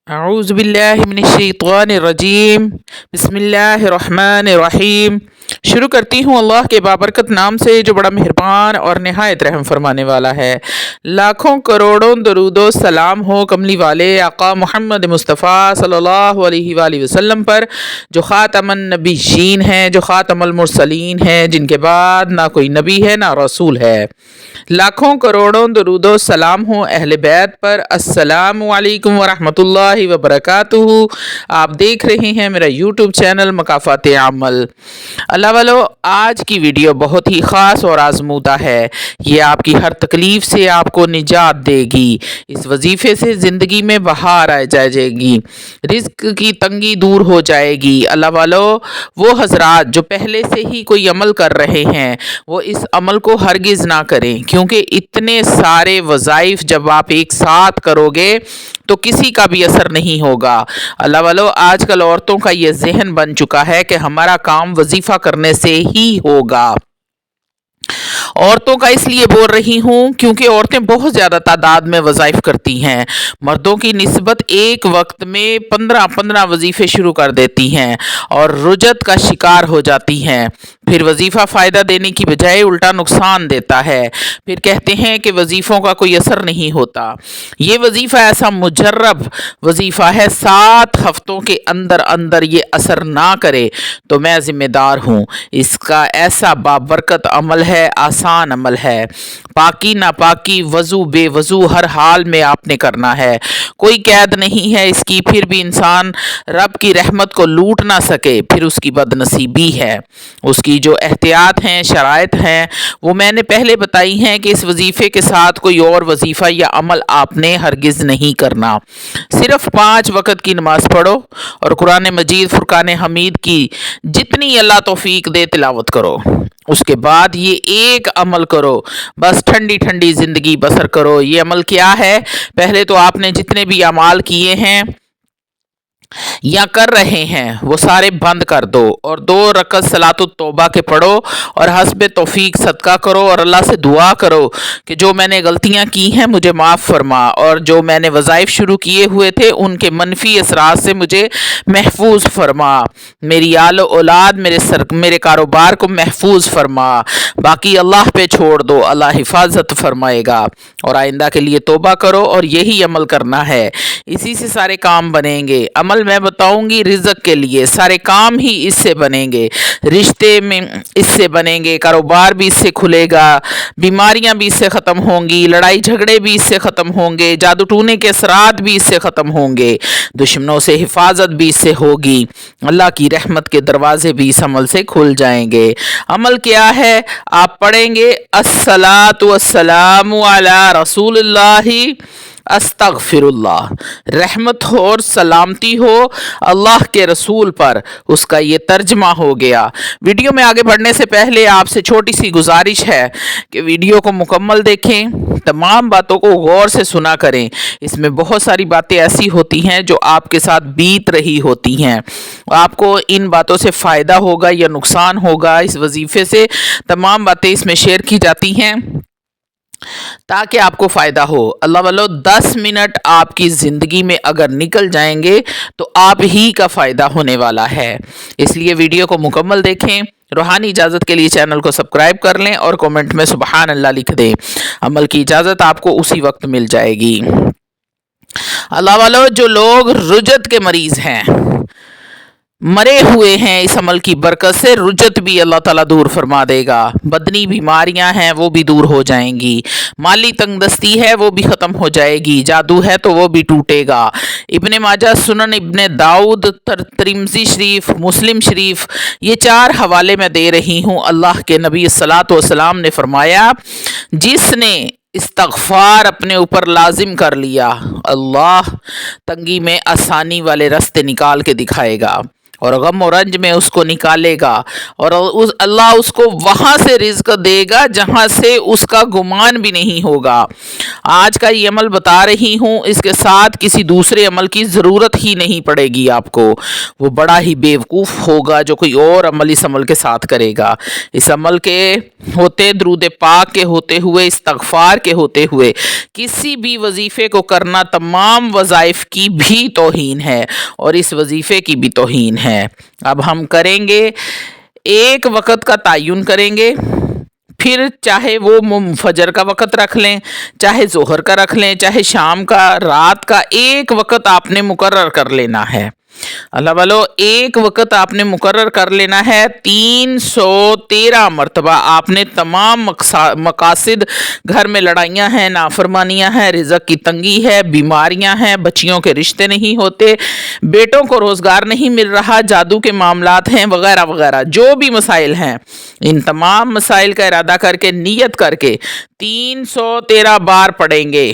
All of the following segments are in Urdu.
اعوذ باللہ من الشیطان الرجیم بسم اللہ الرحمن الرحیم۔ شروع کرتی ہوں اللہ کے بابرکت نام سے جو بڑا مہربان اور نہایت رحم فرمانے والا ہے۔ لاکھوں کروڑوں درود و سلام ہو کملی والے آقا محمد مصطفیٰ صلی اللہ علیہ وآلہ وسلم پر، جو خاتم النبیین ہیں، جو خاتم المرسلین ہیں، جن کے بعد نہ کوئی نبی ہے نہ رسول ہے۔ لاکھوں کروڑوں درود و سلام ہو اہل بیت پر۔ السلام علیکم ورحمۃ اللہ وبرکاتہ۔ آپ دیکھ رہے ہیں میرا یوٹیوب چینل مکافات عمل۔ اللہ والو، آج کی ویڈیو بہت ہی خاص اور آزمودہ ہے۔ یہ آپ کی ہر تکلیف سے آپ کو نجات دے گی۔ اس وظیفے سے زندگی میں بہار آ جائے گی، رزق کی تنگی دور ہو جائے گی۔ اللہ والو، وہ حضرات جو پہلے سے ہی کوئی عمل کر رہے ہیں وہ اس عمل کو ہرگز نہ کریں، کیونکہ اتنے سارے وظائف جب آپ ایک ساتھ کرو گے تو کسی کا بھی اثر نہیں ہوگا۔ اللہ والو، آج کل عورتوں کا یہ ذہن بن چکا ہے کہ ہمارا کام وظیفہ کرنے سے ہی ہوگا۔ عورتوں کا اس لیے بول رہی ہوں کیونکہ عورتیں بہت زیادہ تعداد میں وظائف کرتی ہیں۔ مردوں کی نسبت ایک وقت میں 15 وظیفے شروع کر دیتی ہیں اور رجت کا شکار ہو جاتی ہیں۔ پھر وظیفہ فائدہ دینے کی بجائے الٹا نقصان دیتا ہے۔ پھر کہتے ہیں کہ وظیفوں کا کوئی اثر نہیں ہوتا۔ یہ وظیفہ ایسا مجرب وظیفہ ہے، 7 ہفتوں کے اندر اندر یہ اثر نہ کرے تو میں ذمہ دار ہوں۔ اس کا ایسا بابرکت عمل ہے، آسان عمل ہے۔ پاکی ناپاکی، وضو بے وضو ہر حال میں آپ نے کرنا ہے۔ کوئی قید نہیں ہے اس کی، پھر بھی انسان رب کی رحمت کو لوٹ نہ سکے پھر اس کی بد نصیبی ہے۔ اس کی جو احتیاط ہیں، شرائط ہیں، وہ میں نے پہلے بتائی ہیں کہ اس وظیفے کے ساتھ کوئی اور وظیفہ یا عمل آپ نے ہرگز نہیں کرنا۔ صرف 5 وقت کی نماز پڑھو اور قرآن مجید فرقان حمید کی جتنی اللہ توفیق دے تلاوت کرو۔ اس کے بعد یہ ایک عمل کرو، بس ٹھنڈی ٹھنڈی زندگی بسر کرو۔ یہ عمل کیا ہے؟ پہلے تو آپ نے جتنے بھی اعمال کیے ہیں یا کر رہے ہیں وہ سارے بند کر دو اور 2 رکعت صلاۃ التوبہ کے پڑھو اور حسب توفیق صدقہ کرو اور اللہ سے دعا کرو کہ جو میں نے غلطیاں کی ہیں مجھے معاف فرما، اور جو میں نے وظائف شروع کیے ہوئے تھے ان کے منفی اثرات سے مجھے محفوظ فرما، میری آل و اولاد، میرے کاروبار کو محفوظ فرما۔ باقی اللہ پہ چھوڑ دو، اللہ حفاظت فرمائے گا۔ اور آئندہ کے لیے توبہ کرو اور یہی عمل کرنا ہے، اسی سے سارے کام بنیں گے۔ عمل میں بتاؤں گی رزق کے لیے، سارے کام ہی اس سے بنیں گے، رشتے میں اس سے بنیں گے، کاروبار بھی اس سے کھلے گا، بیماریاں بھی اس سے ختم ہوں گی، لڑائی جھگڑے بھی اس سے ختم ہوں گے، جادو ٹونے کے اثرات بھی اس سے ختم ہوں گے، دشمنوں سے حفاظت بھی اس سے ہوگی، اللہ کی رحمت کے دروازے بھی اس عمل سے کھل جائیں گے۔ عمل کیا ہے؟ آپ پڑھیں گے الصلاۃ والسلام علی رسول اللہ، استغفر اللہ، رحمت ہو اور سلامتی ہو اللہ کے رسول پر۔ اس کا یہ ترجمہ ہو گیا۔ ویڈیو میں آگے بڑھنے سے پہلے آپ سے چھوٹی سی گزارش ہے کہ ویڈیو کو مکمل دیکھیں، تمام باتوں کو غور سے سنا کریں۔ اس میں بہت ساری باتیں ایسی ہوتی ہیں جو آپ کے ساتھ بیت رہی ہوتی ہیں، آپ کو ان باتوں سے فائدہ ہوگا یا نقصان ہوگا۔ اس وظیفے سے تمام باتیں اس میں شیئر کی جاتی ہیں تاکہ آپ کو فائدہ ہو۔ اللہ والو، 10 منٹ آپ کی زندگی میں اگر نکل جائیں گے تو آپ ہی کا فائدہ ہونے والا ہے، اس لیے ویڈیو کو مکمل دیکھیں۔ روحانی اجازت کے لیے چینل کو سبسکرائب کر لیں اور کومنٹ میں سبحان اللہ لکھ دیں۔ عمل کی اجازت آپ کو اسی وقت مل جائے گی۔ اللہ والو، جو لوگ رجت کے مریض ہیں، مرے ہوئے ہیں، اس عمل کی برکت سے رجت بھی اللہ تعالیٰ دور فرما دے گا۔ بدنی بیماریاں ہیں وہ بھی دور ہو جائیں گی، مالی تنگ دستی ہے وہ بھی ختم ہو جائے گی، جادو ہے تو وہ بھی ٹوٹے گا۔ ابن ماجہ، سنن ابن داؤد، ترمذی شریف، مسلم شریف، یہ 4 حوالے میں دے رہی ہوں۔ اللہ کے نبی صلی اللہ علیہ وسلم نے فرمایا، جس نے استغفار اپنے اوپر لازم کر لیا، اللہ تنگی میں آسانی والے راستے نکال کے دکھائے گا۔ اور غم و رنج میں اس کو نکالے گا، اور اللہ اس کو وہاں سے رزق دے گا جہاں سے اس کا گمان بھی نہیں ہوگا۔ آج کا یہ عمل بتا رہی ہوں، اس کے ساتھ کسی دوسرے عمل کی ضرورت ہی نہیں پڑے گی آپ کو۔ وہ بڑا ہی بیوقوف ہوگا جو کوئی اور عمل اس عمل کے ساتھ کرے گا۔ اس عمل کے ہوتے، درود پاک کے ہوتے ہوئے، استغفار کے ہوتے ہوئے کسی بھی وظیفے کو کرنا تمام وظائف کی بھی توہین ہے اور اس وظیفے کی بھی توہین ہے۔ اب ہم کریں گے، ایک وقت کا تعین کریں گے، پھر چاہے وہ فجر کا وقت رکھ لیں، چاہے ظہر کا رکھ لیں، چاہے شام کا، رات کا، ایک وقت آپ نے مقرر کر لینا ہے۔ اللہ والو، ایک وقت آپ نے مقرر کر لینا ہے، 313 مرتبہ آپ نے تمام مقاصد، گھر میں لڑائیاں ہیں، نافرمانیاں ہیں، رزق کی تنگی ہے، بیماریاں ہیں، بچیوں کے رشتے نہیں ہوتے، بیٹوں کو روزگار نہیں مل رہا، جادو کے معاملات ہیں، وغیرہ وغیرہ، جو بھی مسائل ہیں، ان تمام مسائل کا ارادہ کر کے، نیت کر کے 313 بار پڑھیں گے۔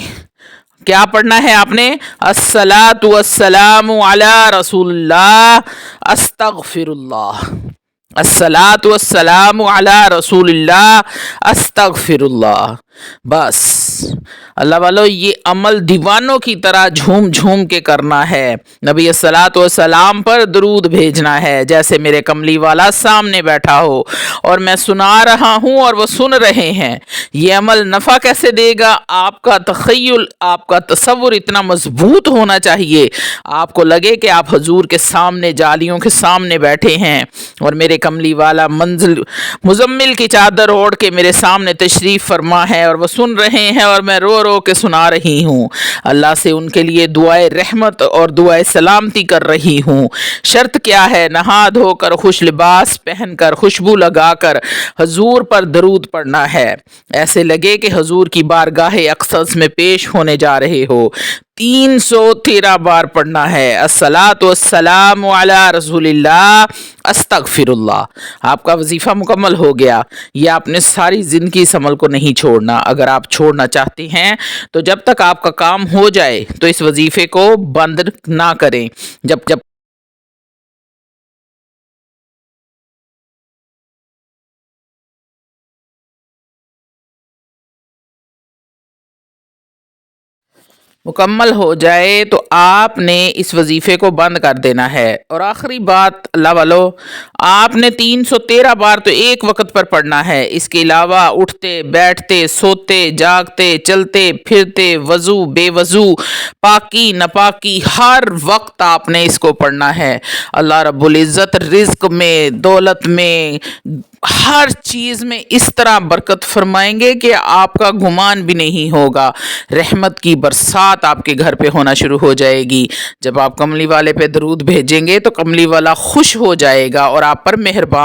کیا پڑھنا ہے آپ نے؟ الصلاۃ والسلام علی رسول اللہ، استغفر اللہ، الصلاۃ والسلام علی رسول اللہ، استغفر اللہ۔ بس اللہ والو، یہ عمل دیوانوں کی طرح جھوم جھوم کے کرنا ہے، نبی الصلاۃ والسلام پر درود بھیجنا ہے، جیسے میرے کملی والا سامنے بیٹھا ہو اور میں سنا رہا ہوں اور وہ سن رہے ہیں۔ یہ عمل نفع کیسے دے گا؟ آپ کا تخیل، آپ کا تصور اتنا مضبوط ہونا چاہیے، آپ کو لگے کہ آپ حضور کے سامنے، جالیوں کے سامنے بیٹھے ہیں اور میرے کملی والا مزمل کی چادر اوڑھ کے میرے سامنے تشریف فرما ہے اور وہ سن رہے ہیں اور میں رو رو کے سنا رہی ہوں، اللہ سے ان کے لیے دعائے رحمت اور دعائے سلامتی کر رہی ہوں۔ شرط کیا ہے؟ نہا دھو کر، خوش لباس پہن کر، خوشبو لگا کر حضور پر درود پڑھنا ہے، ایسے لگے کہ حضور کی بارگاہ اقدس میں پیش ہونے جا رہے ہو۔ 313 بار پڑھنا ہے، الصلاۃ والسلام علی رسول اللہ، استغفر اللہ۔ آپ کا وظیفہ مکمل ہو گیا۔ یہ آپ نے ساری زندگی اس عمل کو نہیں چھوڑنا۔ اگر آپ چھوڑنا چاہتے ہیں تو جب تک آپ کا کام ہو جائے تو اس وظیفے کو بند نہ کریں۔ جب مکمل ہو جائے تو آپ نے اس وظیفے کو بند کر دینا ہے۔ اور آخری بات اللہ والو، آپ نے 313 بار تو ایک وقت پر پڑھنا ہے، اس کے علاوہ اٹھتے بیٹھتے، سوتے جاگتے، چلتے پھرتے، وضو بے وضو، پاکی ناپاکی، ہر وقت آپ نے اس کو پڑھنا ہے۔ اللہ رب العزت رزق میں، دولت میں، ہر چیز میں اس طرح برکت فرمائیں گے کہ آپ کا گمان بھی نہیں ہوگا۔ رحمت کی برسات آپ کے گھر پہ ہونا شروع ہو جائے گی۔ جب آپ کملی والے پہ درود بھیجیں گے تو کملی والا خوش ہو جائے گا اور آپ پر مہربان